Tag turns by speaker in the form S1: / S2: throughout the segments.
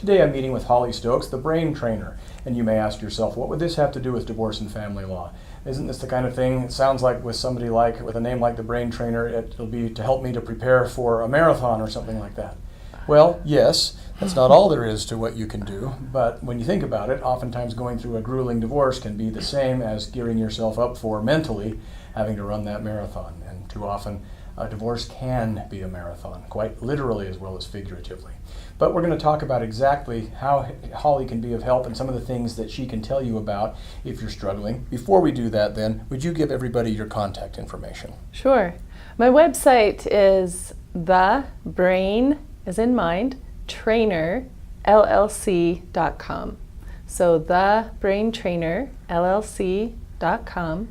S1: Today I'm meeting with Holly Stokes, the brain trainer. And you may ask yourself, what would this have to do with divorce and family law? Isn't this the kind of thing, it sounds like with somebody with a name like the brain trainer, it'll be to help me to prepare for a marathon or something like that. Well, yes, that's not all there is to what you can do, but when you think about it, oftentimes going through a grueling divorce can be the same as gearing yourself up for mentally having to run that marathon. And too often, a divorce can be a marathon, quite literally as well as figuratively. But we're going to talk about exactly how Holly can be of help and some of the things that she can tell you about if you're struggling. Before we do that then, would you give everybody your contact information?
S2: Sure. My website is thebrain, as in mind, trainer, LLC.com. So thebraintrainerllc.com.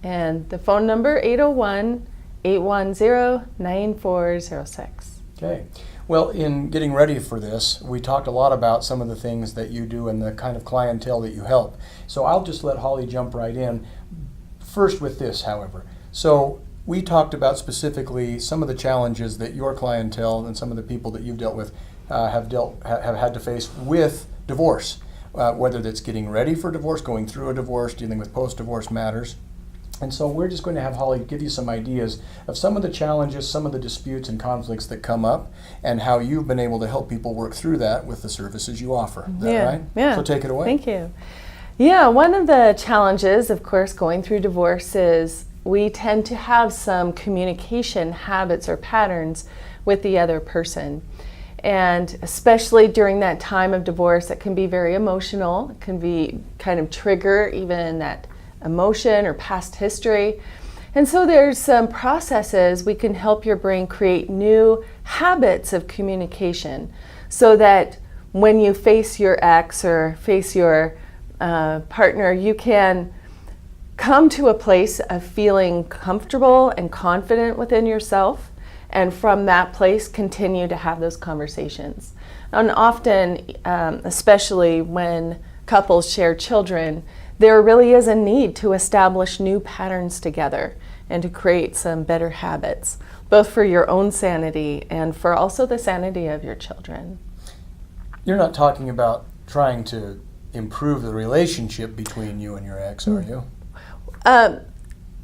S2: And the phone number 801-810-9406.
S1: Okay. Well, in getting ready for this, we talked a lot about some of the things that you do and the kind of clientele that you help. So I'll just let Holly jump right in. First with this, however. So we talked about specifically some of the challenges that your clientele and some of the people that you've dealt with have had to face with divorce, whether that's getting ready for divorce, going through a divorce, dealing with post-divorce matters. And so we're just going to have Holly give you some ideas of some of the challenges, some of the disputes and conflicts that come up, and how you've been able to help people work through that with the services you offer. Is that right?
S2: Yeah.
S1: So take it away.
S2: Thank you. Yeah, one of the challenges, of course, going through divorce is we tend to have some communication habits or patterns with the other person. And especially during that time of divorce, it can be very emotional. It can be kind of trigger even that emotion or past history. And so there's some processes we can help your brain create new habits of communication so that when you face your ex or face your partner, you can come to a place of feeling comfortable and confident within yourself, and from that place continue to have those conversations. And often, especially when couples share children, there really is a need to establish new patterns together and to create some better habits, both for your own sanity and for also the sanity of your children.
S1: You're not talking about trying to improve the relationship between you and your ex, are you?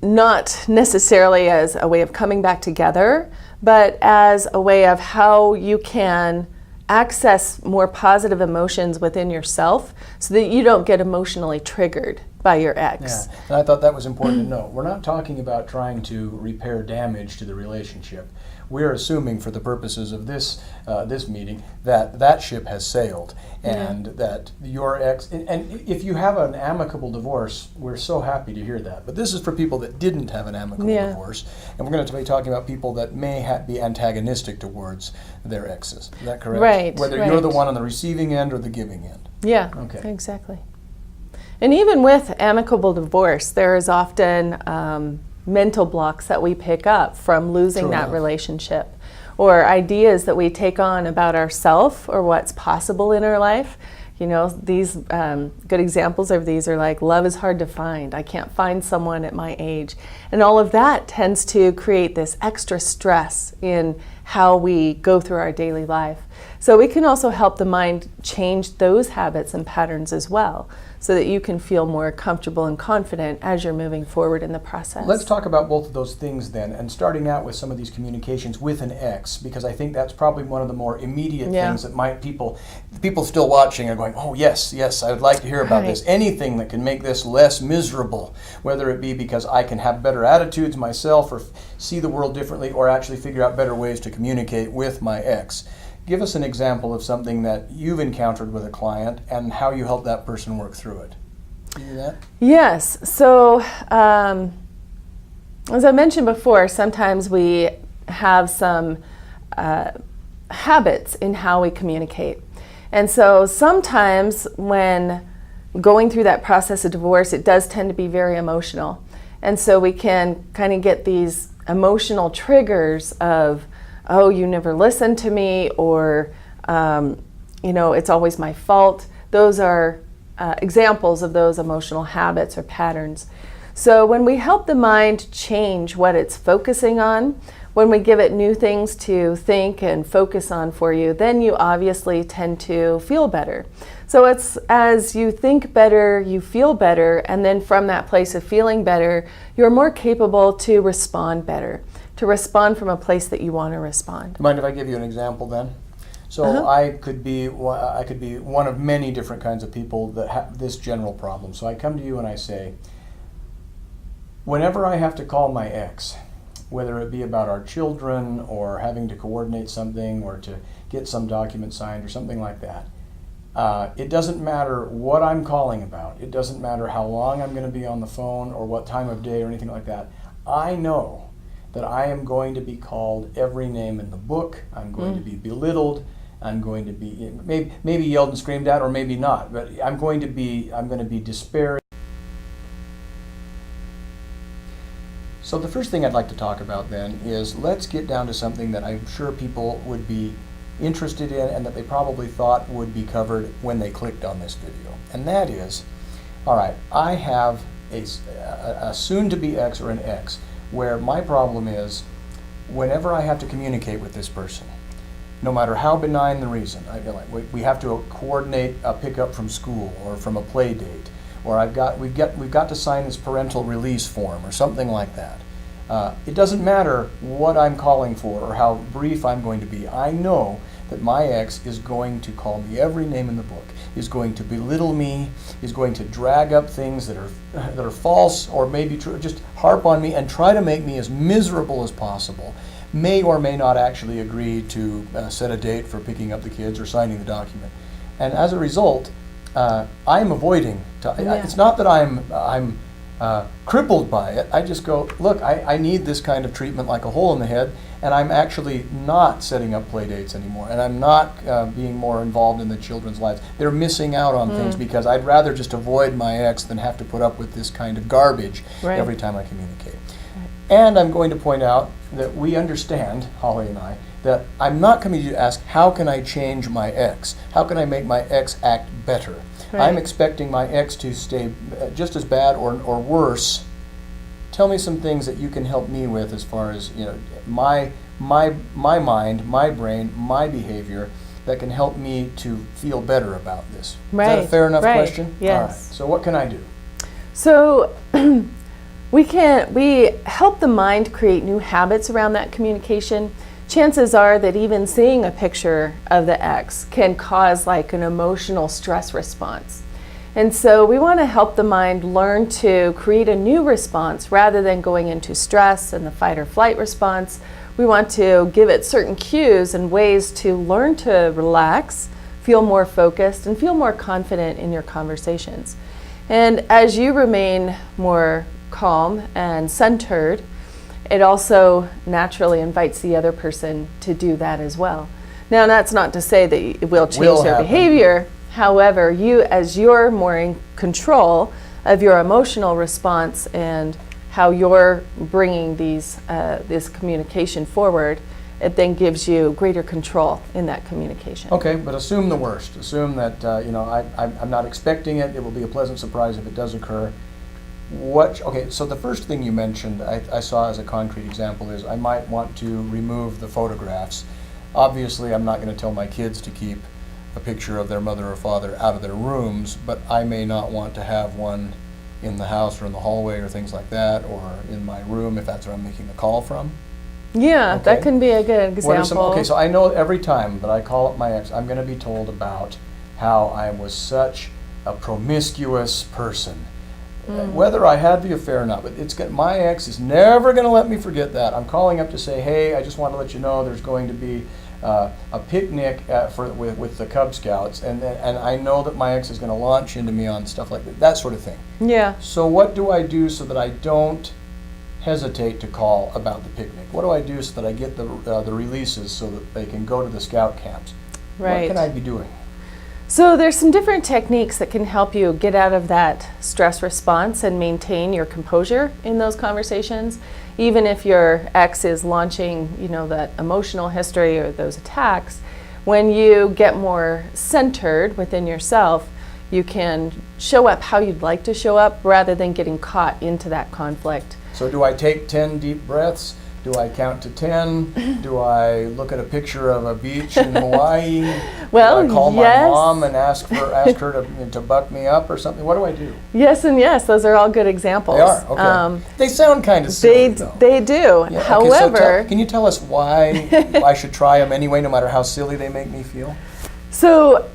S2: Not necessarily as a way of coming back together, but as a way of how you can access more positive emotions within yourself so that you don't get emotionally triggered by your ex.
S1: Yeah, and I thought that was important to know. We're not talking about trying to repair damage to the relationship. We're assuming for the purposes of this meeting that ship has sailed and that your ex, and if you have an amicable divorce, we're so happy to hear that. But this is for people that didn't have an amicable divorce, and we're going to be talking about people that may be antagonistic towards their exes. Is that correct?
S2: Right.
S1: Whether you're the one on the receiving end or the giving end.
S2: Yeah,
S1: okay.
S2: Exactly. And even with amicable divorce, there is often mental blocks that we pick up from losing that relationship, or ideas that we take on about ourselves or what's possible in our life. You know, these good examples of these are like, love is hard to find. I can't find someone at my age. And all of that tends to create this extra stress in how we go through our daily life. So we can also help the mind change those habits and patterns as well, so that you can feel more comfortable and confident as you're moving forward in the process.
S1: Let's talk about both of those things then, and starting out with some of these communications with an ex, because I think that's probably one of the more immediate things that people still watching are going, oh yes, I would like to hear about this. Anything that can make this less miserable, whether it be because I can have better attitudes myself or see the world differently or actually figure out better ways to communicate with my ex. Give us an example of something that you've encountered with a client and how you help that person work through it. Can you do that?
S2: Yes. So, as I mentioned before, sometimes we have some habits in how we communicate. And so sometimes when going through that process of divorce, it does tend to be very emotional. And so we can kind of get these emotional triggers of, oh, you never listened to me, or, it's always my fault. Those are examples of those emotional habits or patterns. So when we help the mind change what it's focusing on, when we give it new things to think and focus on for you, then you obviously tend to feel better. So it's as you think better, you feel better, and then from that place of feeling better, you're more capable to respond better, to respond from a place that you want to respond.
S1: Mind if I give you an example then? So I could be one of many different kinds of people that have this general problem. So I come to you and I say, whenever I have to call my ex, whether it be about our children or having to coordinate something or to get some document signed or something like that, it doesn't matter what I'm calling about. It doesn't matter how long I'm going to be on the phone or what time of day or anything like that. I know that I am going to be called every name in the book. I'm going to be belittled. I'm going to be maybe yelled and screamed at, or maybe not. But I'm going to be disparaged. So the first thing I'd like to talk about then is, let's get down to something that I'm sure people would be interested in and that they probably thought would be covered when they clicked on this video. And that is, all right, I have a soon-to-be ex or an ex where my problem is whenever I have to communicate with this person, no matter how benign the reason, I feel like we have to coordinate a pickup from school or from a play date, or we've got to sign this parental release form or something like that. It doesn't matter what I'm calling for or how brief I'm going to be. I know that my ex is going to call me every name in the book, is going to belittle me, is going to drag up things that are false or maybe true, just harp on me and try to make me as miserable as possible. May or may not actually agree to set a date for picking up the kids or signing the document. And as a result, I'm avoiding. It's not that I'm crippled by it. I just go, look, I need this kind of treatment like a hole in the head, and I'm actually not setting up play dates anymore, and I'm not being more involved in the children's lives. They're missing out on things because I'd rather just avoid my ex than have to put up with this kind of garbage every time I communicate. And I'm going to point out that we understand, Holly and I, that I'm not coming to you to ask, how can I change my ex? How can I make my ex act better? I'm expecting my ex to stay just as bad or worse. Tell me some things that you can help me with as far as, my mind, my brain, my behavior that can help me to feel better about this. Is that a fair enough question?
S2: Yes.
S1: All right. So what can I do?
S2: So we help the mind create new habits around that communication. Chances are that even seeing a picture of the ex can cause like an emotional stress response. And so we want to help the mind learn to create a new response rather than going into stress and the fight or flight response. We want to give it certain cues and ways to learn to relax, feel more focused, and feel more confident in your conversations. And as you remain more calm and centered, it also naturally invites the other person to do that as well. Now, that's not to say that it will change their behavior. However, as you're more in control of your emotional response and how you're bringing this communication forward, it then gives you greater control in that communication.
S1: Okay, but assume the worst. Assume that I'm not expecting it. It will be a pleasant surprise if it does occur. Okay, so the first thing you mentioned I saw as a concrete example is I might want to remove the photographs. Obviously, I'm not going to tell my kids to keep a picture of their mother or father out of their rooms, but I may not want to have one in the house or in the hallway or things like that, or in my room if that's where I'm making the call from.
S2: Yeah, okay. That can be a good example.
S1: So I know every time that I call up my ex, I'm going to be told about how I was such a promiscuous person. Whether I had the affair or not, but my ex is never going to let me forget that. I'm calling up to say, hey, I just want to let you know there's going to be a picnic with the Cub Scouts, and I know that my ex is going to launch into me on stuff like that sort of thing.
S2: Yeah.
S1: So what do I do so that I don't hesitate to call about the picnic? What do I do so that I get the releases so that they can go to the scout camps?
S2: Right.
S1: What can I be doing?
S2: So there's some different techniques that can help you get out of that stress response and maintain your composure in those conversations. Even if your ex is launching, that emotional history or those attacks, when you get more centered within yourself, You can show up how you'd like to show up rather than getting caught into that conflict.
S1: So do I take 10 deep breaths? Do I count to 10? Do I look at a picture of a beach in Hawaii?
S2: Well,
S1: do I call
S2: yes.
S1: my mom and ask her to buck me up or something? What do I do?
S2: Yes and yes, those are all good examples.
S1: They are, okay. They sound kind of silly, though.
S2: They do.
S1: Yeah, okay,
S2: However,
S1: can you tell us why I should try them anyway, no matter how silly they make me feel?
S2: so,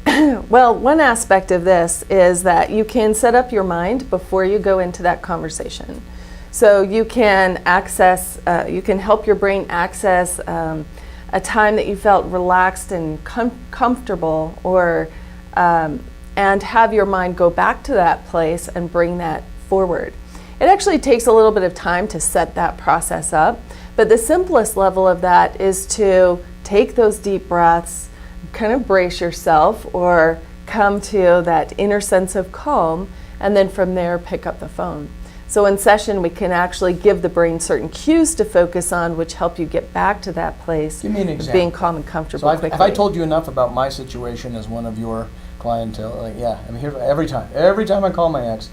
S2: well, one aspect of this is that you can set up your mind before you go into that conversation. So you can you can help your brain access a time that you felt relaxed and comfortable, or and have your mind go back to that place and bring that forward. It actually takes a little bit of time to set that process up, but the simplest level of that is to take those deep breaths, kind of brace yourself, or come to that inner sense of calm, and then from there pick up the phone. So in session, we can actually give the brain certain cues to focus on, which help you get back to that place
S1: Give me an
S2: of
S1: example.
S2: being calm and comfortable
S1: So
S2: quickly.
S1: have I told you enough about my situation as one of your clientele? Like, yeah, I'm here every time I call my ex,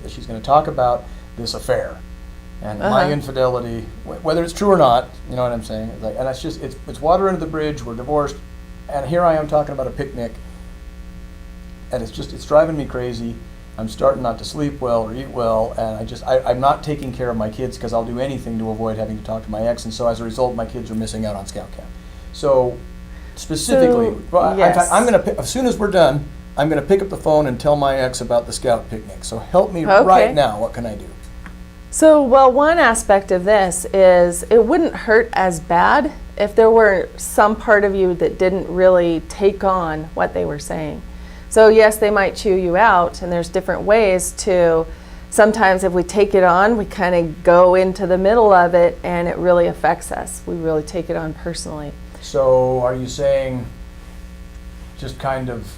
S1: she's gonna talk about this affair and my infidelity, whether it's true or not. You know what I'm saying? Like, and it's water under the bridge. We're divorced, and here I am talking about a picnic, and it's driving me crazy. I'm starting not to sleep well or eat well, and I'm not taking care of my kids because I'll do anything to avoid having to talk to my ex, and so as a result, my kids are missing out on Scout Camp. So specifically,
S2: yes.
S1: I'm going to, as soon as we're done, I'm going to pick up the phone and tell my ex about the Scout picnic. So help me right now. What can I do?
S2: So, well, one aspect of this is it wouldn't hurt as bad if there were some part of you that didn't really take on what they were saying. So yes, they might chew you out, and there's different ways to, sometimes if we take it on, we kind of go into the middle of it and it really affects us. We really take it on personally.
S1: So are you saying just kind of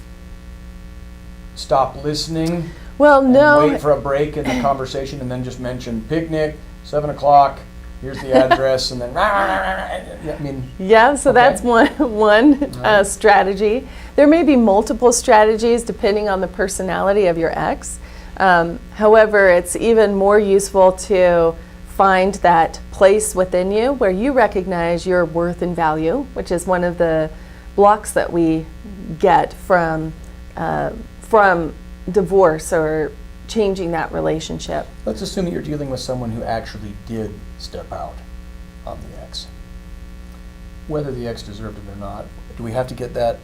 S1: stop listening?
S2: Well,
S1: and
S2: no.
S1: wait for a break in the conversation and then just mention picnic, 7 o'clock, here's the address, and then, I mean.
S2: Yeah, so
S1: okay.
S2: that's one strategy. There may be multiple strategies depending on the personality of your ex. However, it's even more useful to find that place within you where you recognize your worth and value, which is one of the blocks that we get from divorce or changing that relationship.
S1: Let's assume that you're dealing with someone who actually did step out on the ex. Whether the ex deserved it or not, do we have to get down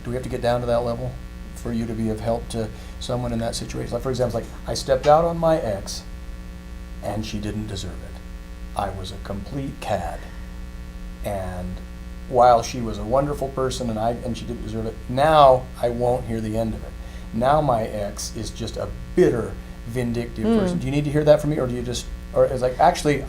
S1: to that level for you to be of help to someone in that situation? Like, for example, like I stepped out on my ex and she didn't deserve it. I was a complete cad. And while she was a wonderful person and she didn't deserve it, now I won't hear the end of it. Now my ex is just a bitter, vindictive person. Do you need to hear that from me, or it's like, actually,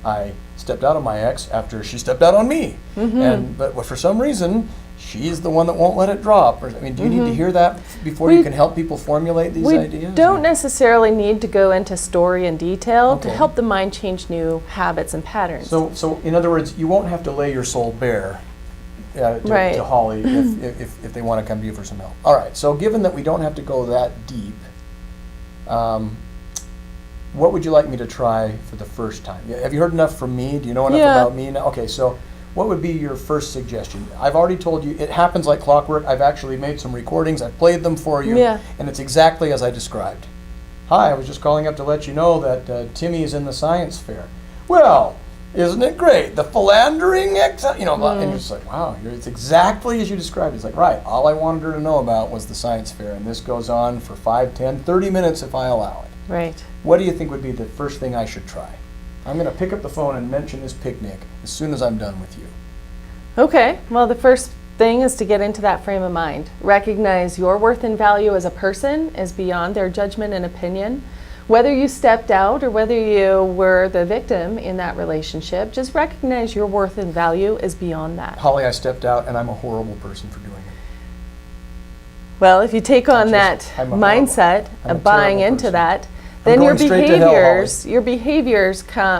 S1: I stepped out on my ex after she stepped out on me, but for some reason, she's the one that won't let it drop. Or, I mean, do you need to hear that before you can help people formulate these ideas?
S2: We don't necessarily need to go into story and detail to help the mind change new habits and patterns.
S1: So in other words, you won't have to lay your soul bare to Holly if they want to come to you for some help. All right, so given that we don't have to go that deep, what would you like me to try for the first time? Have you heard enough from me? Do you know enough about me now? Okay, so what would be your first suggestion? I've already told you it happens like clockwork. I've actually made some recordings. I've played them for you, and it's exactly as I described. Hi, I was just calling up to let you know that Timmy is in the science fair. Well, isn't it great? The philandering ex, and you're just like, wow, it's exactly as you described. It's like, right, all I wanted her to know about was the science fair, and this goes on for 5, 10, 30 minutes if I allow it.
S2: Right.
S1: What do you think would be the first thing I should try? I'm going to pick up the phone and mention this picnic as soon as I'm done with you.
S2: Okay, well, the first thing is to get into that frame of mind. Recognize your worth and value as a person is beyond their judgment and opinion. Whether you stepped out or whether you were the victim in that relationship, just recognize your worth and value is beyond that.
S1: Holly, I stepped out and I'm a horrible person for doing it.
S2: Well, if you take on that mindset of buying into that, then your behaviors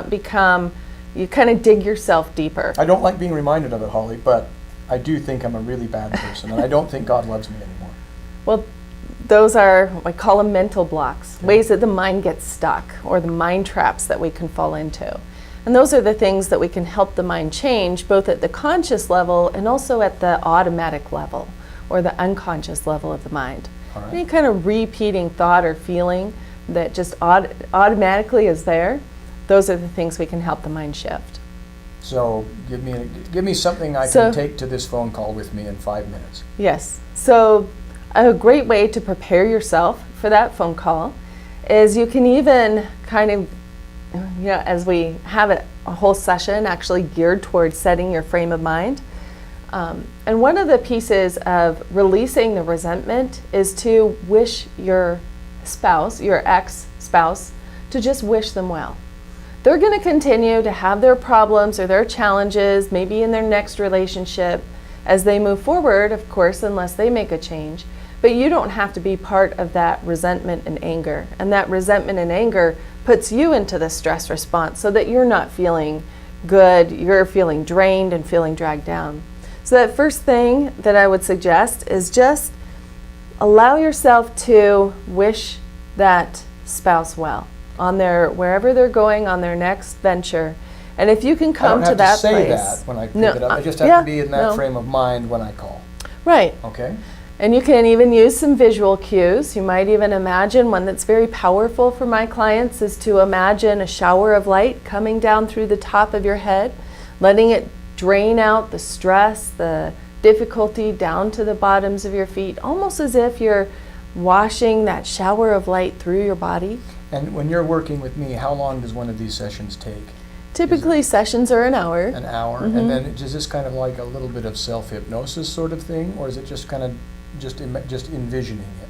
S2: become, you kind of dig yourself deeper.
S1: I don't like being reminded of it, Holly, but I do think I'm a really bad person, and I don't think God loves me anymore.
S2: Well, those are, I call them mental blocks, ways that the mind gets stuck, or the mind traps that we can fall into. And those are the things that we can help the mind change, both at the conscious level and also at the automatic level, or the unconscious level of the mind.
S1: All right.
S2: Any kind of repeating thought or feeling that just automatically is there, those are the things we can help the mind shift.
S1: So give me something I can take to this phone call with me in 5 minutes.
S2: Yes. So a great way to prepare yourself for that phone call is you can even kind of, as we have a whole session actually geared towards setting your frame of mind. And one of the pieces of releasing the resentment is to wish your spouse, your ex-spouse, to just wish them well. They're going to continue to have their problems or their challenges, maybe in their next relationship, as they move forward, of course, unless they make a change. But you don't have to be part of that resentment and anger. And that resentment and anger puts you into the stress response so that you're not feeling good, you're feeling drained and feeling dragged down. So that first thing that I would suggest is just allow yourself to wish that spouse well on their, wherever they're going on their next venture. And if you can come to that place.
S1: I don't have to say that when I pick it up. I just have to be in that frame of mind when I call.
S2: Right.
S1: Okay.
S2: And you can even use some visual cues. You might even imagine, one that's very powerful for my clients is to imagine a shower of light coming down through the top of your head, letting it drain out the stress, the difficulty down to the bottoms of your feet, almost as if you're washing that shower of light through your body.
S1: And when you're working with me, how long does one of these sessions take?
S2: Typically sessions are an hour.
S1: An hour?
S2: Mm-hmm.
S1: And then is this kind of like a little bit of self-hypnosis sort of thing? Or is it just kind of just envisioning it?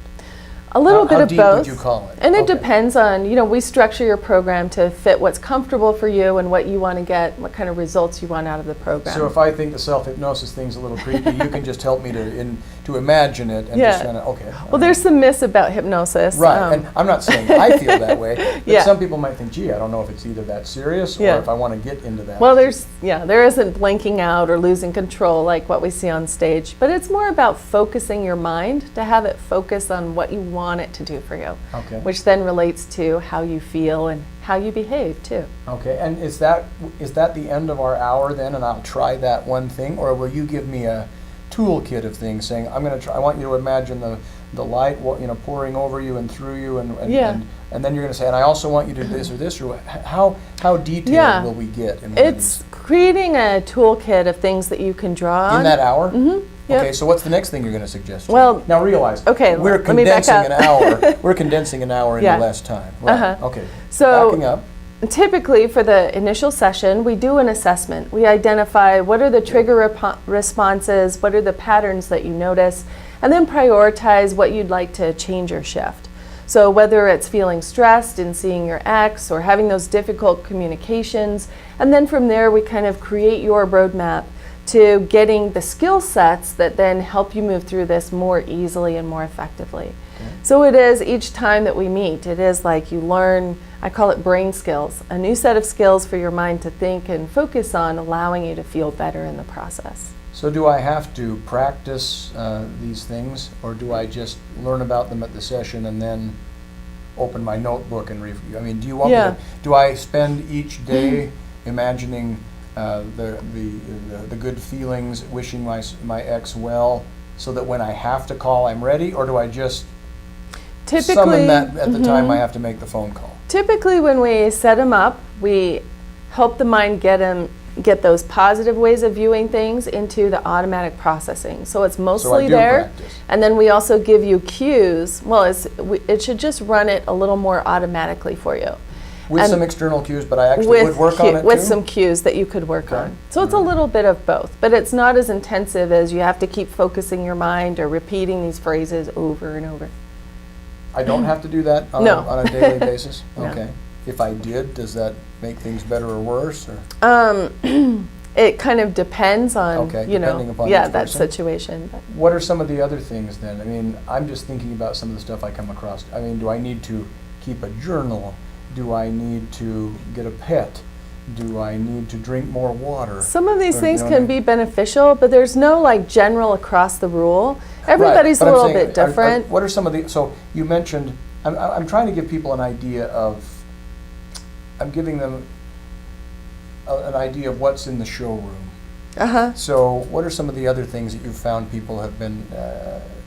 S2: A little bit of
S1: deep
S2: both.
S1: Would you call it?
S2: And it depends on, we structure your program to fit what's comfortable for you and what you want to get, what kind of results you want out of the program.
S1: So if I think the self-hypnosis thing's a little creepy, you can just help me to imagine it and just kind of, okay.
S2: Well, there's some myths about hypnosis.
S1: Right, and I'm not saying I feel that way, but
S2: Yeah.
S1: some people might think, gee, I don't know if it's either that serious or if I want to get into that.
S2: Well, there isn't blinking out or losing control like what we see on stage, but it's more about focusing your mind to have it focus on what you want it to do for you.
S1: Okay.
S2: Which then relates to how you feel and how you behave too.
S1: Okay, and is that the end of our hour then, and I'll try that one thing, or will you give me a toolkit of things saying, I want you to imagine the light pouring over you and through you, and then you're going to say, and I also want you to do this or this, or how detailed will we get in one of
S2: It's
S1: these?
S2: creating a toolkit of things that you can draw on.
S1: In that hour?
S2: Mm-hmm. Yep.
S1: Okay, so what's the next thing you're going to suggest?
S2: Well,
S1: now realize, we're
S2: let me back
S1: condensing
S2: up.
S1: an hour. We're condensing an hour into less time. Right. Okay.
S2: So
S1: backing up.
S2: Typically for the initial session, we do an assessment. We identify what are the trigger responses, what are the patterns that you notice, and then prioritize what you'd like to change or shift. So whether it's feeling stressed in seeing your ex or having those difficult communications, and then from there we kind of create your roadmap to getting the skill sets that then help you move through this more easily and more effectively. Okay. So it is, each time that we meet, it is like you learn, I call it brain skills, a new set of skills for your mind to think and focus on, allowing you to feel better in the process.
S1: So do I have to practice these things, or do I just learn about them at the session and then open my notebook and review? I mean, do you want me to, do I spend each day imagining the good feelings, wishing my ex well, so that when I have to call, I'm ready, or do I just summon that at the time I have to make the phone call?
S2: Typically, when we set them up, we help the mind get those positive ways of viewing things into the automatic processing. So it's mostly there,
S1: practice.
S2: And then we also give you cues. Well, it should just run it a little more automatically for you.
S1: With some external cues, but I actually would work on it
S2: with
S1: too?
S2: some cues that you could work on. So it's a little bit of both, but it's not as intensive as you have to keep focusing your mind or repeating these phrases over and over.
S1: I don't have to do that on a daily basis?
S2: No.
S1: Okay. If I did, does that make things better or worse? Or?
S2: It kind of depends on,
S1: depending upon
S2: that situation.
S1: What are some of the other things then? I mean, I'm just thinking about some of the stuff I come across. I mean, do I need to keep a journal? Do I need to get a pet? Do I need to drink more water?
S2: Some of these things can be beneficial, but there's no general across the rule. Everybody's
S1: But
S2: a
S1: I'm
S2: little
S1: saying,
S2: bit different.
S1: what are some of the, so you mentioned, I'm trying to give people an idea of, I'm giving them an idea of what's in the showroom.
S2: Uh-huh.
S1: So what are some of the other things that you've found people have been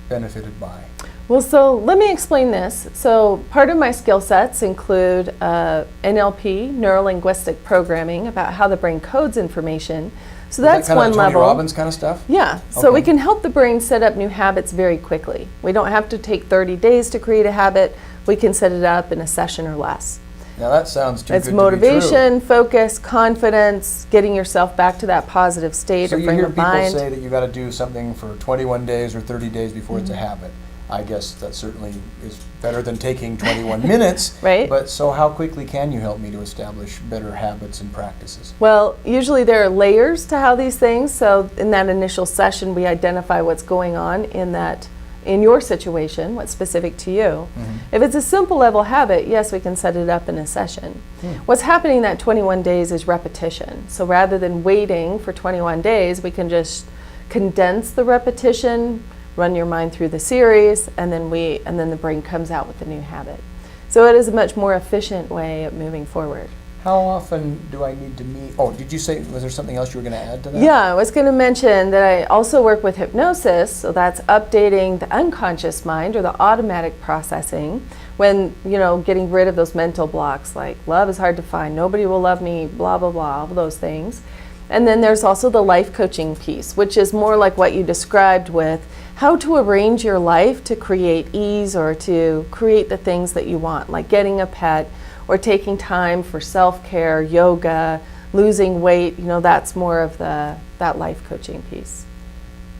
S1: benefited by?
S2: Well, so let me explain this. So part of my skill sets include NLP, neuro-linguistic programming, about how the brain codes information. So that's
S1: that
S2: one
S1: Tony
S2: level.
S1: Robbins kind of stuff?
S2: Yeah, so we
S1: Okay.
S2: can help the brain set up new habits very quickly. We don't have to take 30 days to create a habit. We can set it up in a session or less.
S1: Now that sounds too
S2: It's
S1: good to be true.
S2: motivation, focus, confidence, getting yourself back to that positive state
S1: So
S2: or
S1: you
S2: frame
S1: hear
S2: of
S1: people
S2: mind.
S1: say that you got to do something for 21 days or 30 days before it's a habit. I guess that certainly is better than taking 21 minutes.
S2: Right.
S1: But so how quickly can you help me to establish better habits and practices?
S2: Well, usually there are layers to how these things. So in that initial session, we identify what's going on in your situation, what's specific to you. If it's a simple level habit, yes, we can set it up in a session. What's happening in that 21 days is repetition. So rather than waiting for 21 days, we can just condense the repetition, run your mind through the series, and then the brain comes out with the new habit. So it is a much more efficient way of moving forward.
S1: How often do I need to meet? Oh, did you say, was there something else you were going to add to that?
S2: Yeah, I was going to mention that I also work with hypnosis, so that's updating the unconscious mind or the automatic processing when, getting rid of those mental blocks like love is hard to find, nobody will love me, blah, blah, blah, all those things. And then there's also the life coaching piece, which is more like what you described with how to arrange your life to create ease or to create the things that you want, like getting a pet or taking time for self-care, yoga, losing weight. That's more of that life coaching piece.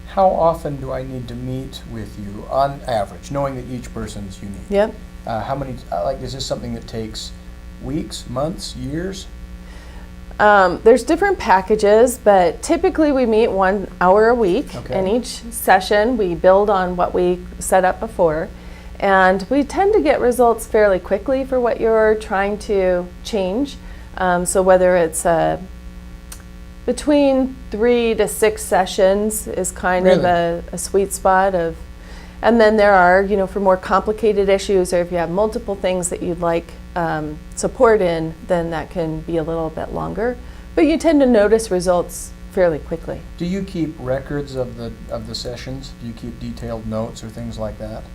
S1: How often do I need to meet with you on average, knowing that each person's unique?
S2: Yep.
S1: How many, is this something that takes weeks, months, years?
S2: There's different packages, but typically we meet 1 hour a week.
S1: Okay.
S2: And each session we build on what we set up before. And we tend to get results fairly quickly for what you're trying to change. So whether it's between 3 to 6 sessions is kind of
S1: Really?
S2: a sweet spot of, and then there are, for more complicated issues or if you have multiple things that you'd like support in, then that can be a little bit longer. But you tend to notice results fairly quickly.
S1: Do you keep records of the sessions? Do you keep detailed notes or things like that?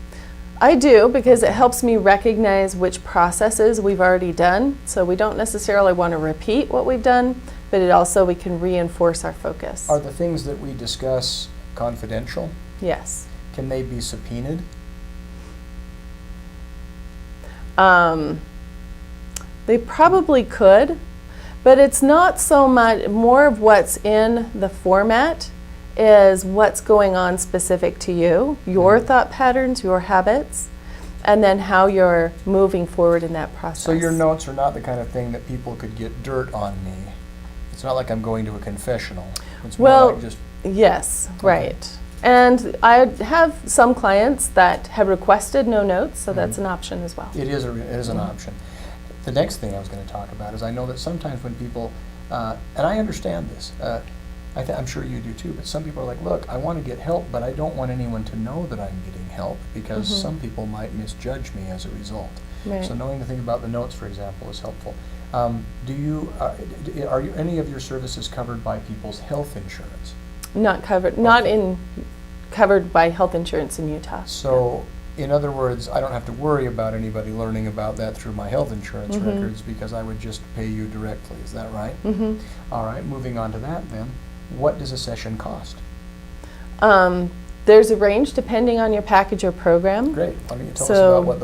S2: I do, because it helps me recognize which processes we've already done. So we don't necessarily want to repeat what we've done, but we can reinforce our focus.
S1: Are the things that we discuss confidential?
S2: Yes.
S1: Can they be subpoenaed?
S2: They probably could, but it's not so much, more of what's in the format is what's going on specific to you, your thought patterns, your habits, and then how you're moving forward in that process.
S1: So your notes are not the kind of thing that people could get dirt on me. It's not like I'm going to a confessional. It's more like just...
S2: Yes,
S1: Okay.
S2: right. And I have some clients that have requested no notes, so that's an option as well.
S1: It is an option. The next thing I was going to talk about is I know that sometimes when people, and I understand this, I'm sure you do too, but some people are like, look, I want to get help, but I don't want anyone to know that I'm getting help because some people might misjudge me as a result.
S2: Right.
S1: So knowing the thing about the notes, for example, is helpful. Are any of your services covered by people's health insurance?
S2: Not covered, covered by health insurance in Utah.
S1: So, in other words, I don't have to worry about anybody learning about that through my health insurance records because I would just pay you directly. Is that right? All right, moving on to that then. What does a session cost?
S2: There's a range depending on your package or program.
S1: Great. Why don't you tell us
S2: So-
S1: about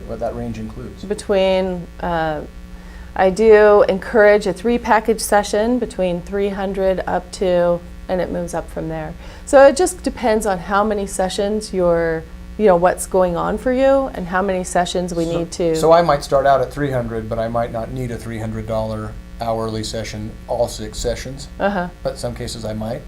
S1: what that range includes?
S2: Between, I do encourage a 3-package session between $300 up to, and it moves up from there. So it just depends on how many sessions what's going on for you and how many sessions we need to.
S1: So I might start out at $300, but I might not need a $300 hourly session, all 6 sessions. But some cases I might,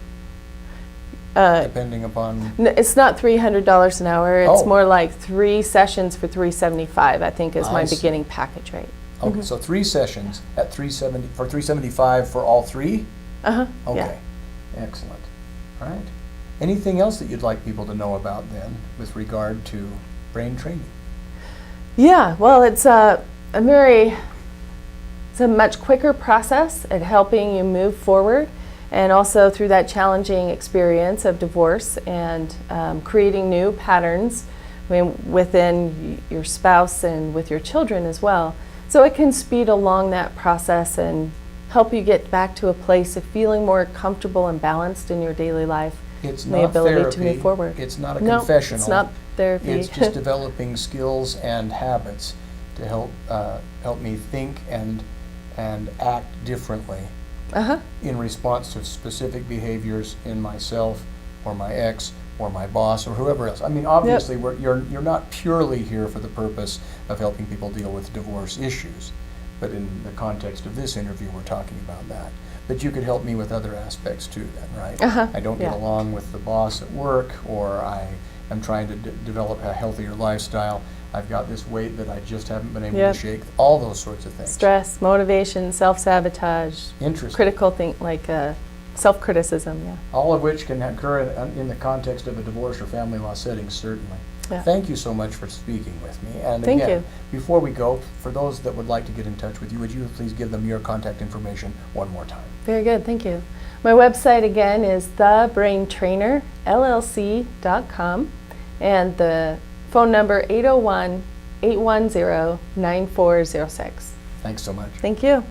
S1: depending upon...
S2: It's not $300 an hour. It's
S1: Oh.
S2: more like 3 sessions for $375, I think is
S1: I
S2: my
S1: see.
S2: beginning package rate.
S1: Okay, so 3 sessions at $375 for all 3?
S2: Yeah.
S1: Okay, excellent. All right. Anything else that you'd like people to know about then with regard to brain training?
S2: Yeah, well, it's a much quicker process at helping you move forward, and also through that challenging experience of divorce and creating new patterns within your spouse and with your children as well. So it can speed along that process and help you get back to a place of feeling more comfortable and balanced in your daily life.
S1: It's
S2: and the
S1: not
S2: ability
S1: therapy.
S2: to move forward.
S1: It's not a
S2: No,
S1: confessional.
S2: it's not therapy.
S1: It's just developing skills and habits to help me think and act differently
S2: Uh-huh.
S1: in response to specific behaviors in myself or my ex or my boss or whoever else. I mean, obviously, you're not purely here for the purpose of helping people deal with divorce issues, but in the context of this interview, we're talking about that. But you could help me with other aspects too, then, right?
S2: Uh-huh.
S1: I don't get
S2: Yeah.
S1: along with the boss at work, or I am trying to develop a healthier lifestyle. I've got this weight that I just haven't been able
S2: Yep.
S1: to shake. All those sorts of things.
S2: Stress, motivation, self-sabotage,
S1: Interesting.
S2: critical self-criticism, yeah.
S1: All of which can occur in the context of a divorce or family law setting, certainly.
S2: Yeah.
S1: Thank you so much for speaking with me. And
S2: Thank
S1: again,
S2: you.
S1: before we go, for those that would like to get in touch with you, would you please give them your contact information one more time?
S2: Very good, thank you. My website again is thebraintrainerllc.com, and the phone number 801-810-9406.
S1: Thanks so much.
S2: Thank you.